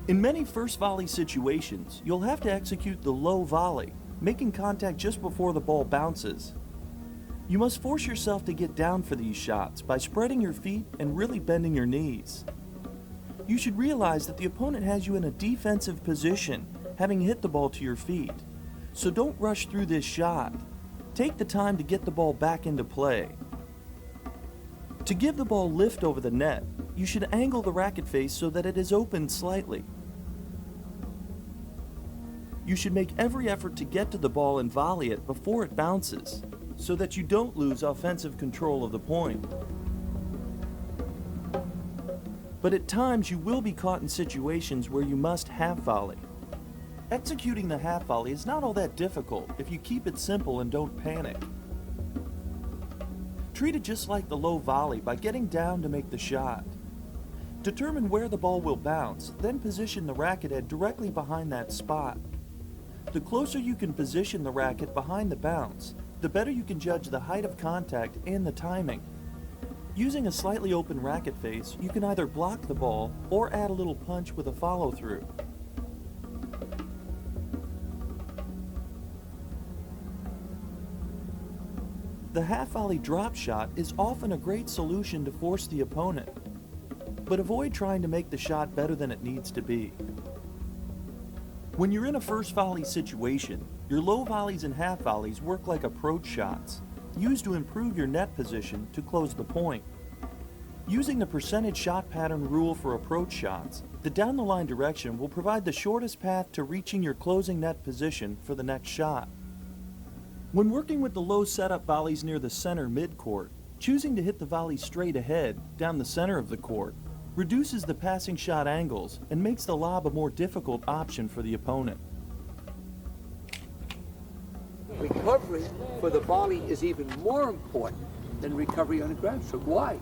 In many first volley situations, you'll have to execute the low volley, making contact just before the ball bounces. You must force yourself to get down for these shots by spreading your feet and really bending your knees. You should realize that the opponent has you in a defensive position, having hit the ball to your feet. So don't rush through this shot. Take the time to get the ball back into play. To give the ball lift over the net, you should angle the racket face so that it is open slightly. You should make every effort to get to the ball and volley it before it bounces, so that you don't lose offensive control of the point. But at times you will be caught in situations where you must half volley. Executing the half volley is not all that difficult if you keep it simple and don't panic. Treat it just like the low volley by getting down to make the shot. Determine where the ball will bounce, then position the racket head directly behind that spot. The closer you can position the racket behind the bounce, the better you can judge the height of contact and the timing. Using a slightly open racket face, you can either block the ball or add a little punch with a follow-through. The half volley drop shot is often a great solution to force the opponent, but avoid trying to make the shot better than it needs to be. When you're in a first volley situation, your low volleys and half volleys work like approach shots, used to improve your net position to close the point. Using the percentage shot pattern rule for approach shots, the down-the-line direction will provide the shortest path to reaching your closing net position for the next shot. When working with the low setup volleys near the center midcourt, choosing to hit the volley straight ahead, down the center of the court, reduces the passing shot angles and makes the lob a more difficult option for the opponent. Recovery for the volley is even more important than recovery on a ground stroke. Why?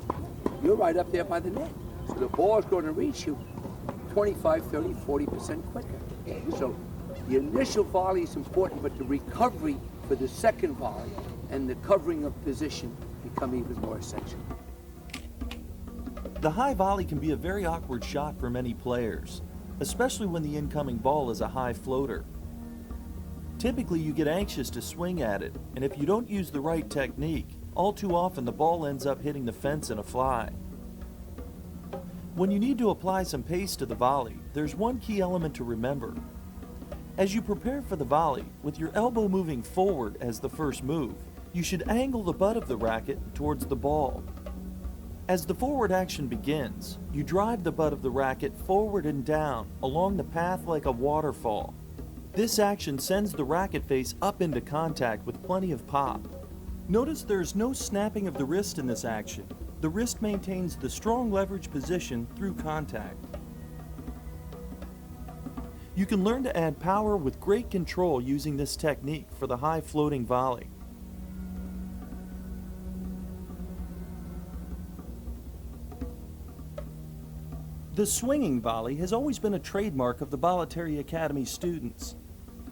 You're right up there by the net. So the ball is going to reach you 25, 30, 40% quicker. So the initial volley is important, but the recovery for the second volley and the covering of position become even more essential. The high volley can be a very awkward shot for many players, especially when the incoming ball is a high floater. Typically, you get anxious to swing at it, and if you don't use the right technique, all too often the ball ends up hitting the fence in a fly. When you need to apply some pace to the volley, there's one key element to remember. As you prepare for the volley, with your elbow moving forward as the first move, you should angle the butt of the racket towards the ball. As the forward action begins, you drive the butt of the racket forward and down along the path like a waterfall. This action sends the racket face up into contact with plenty of pop. Notice there is no snapping of the wrist in this action. The wrist maintains the strong leverage position through contact. You can learn to add power with great control using this technique for the high floating volley. The swinging volley has always been a trademark of the Bollettieri Academy students.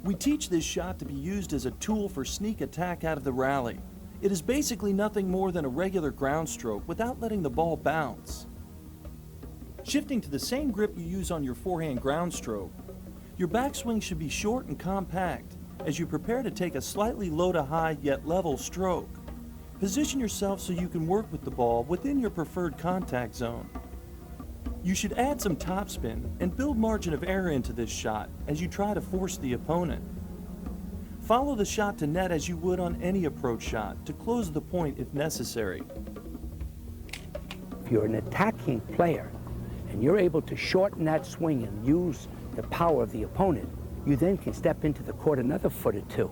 We teach this shot to be used as a tool for sneak attack out of the rally. It is basically nothing more than a regular ground stroke without letting the ball bounce. Shifting to the same grip you use on your forehand ground stroke, your backswing should be short and compact as you prepare to take a slightly low to high yet level stroke. Position yourself so you can work with the ball within your preferred contact zone. You should add some topspin and build margin of error into this shot as you try to force the opponent. Follow the shot to net as you would on any approach shot to close the point if necessary. If you're an attacking player and you're able to shorten that swing and use the power of the opponent, you then can step into the court another foot or two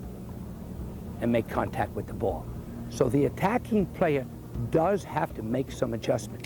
and make contact with the ball. So the attacking player does have to make some adjustment.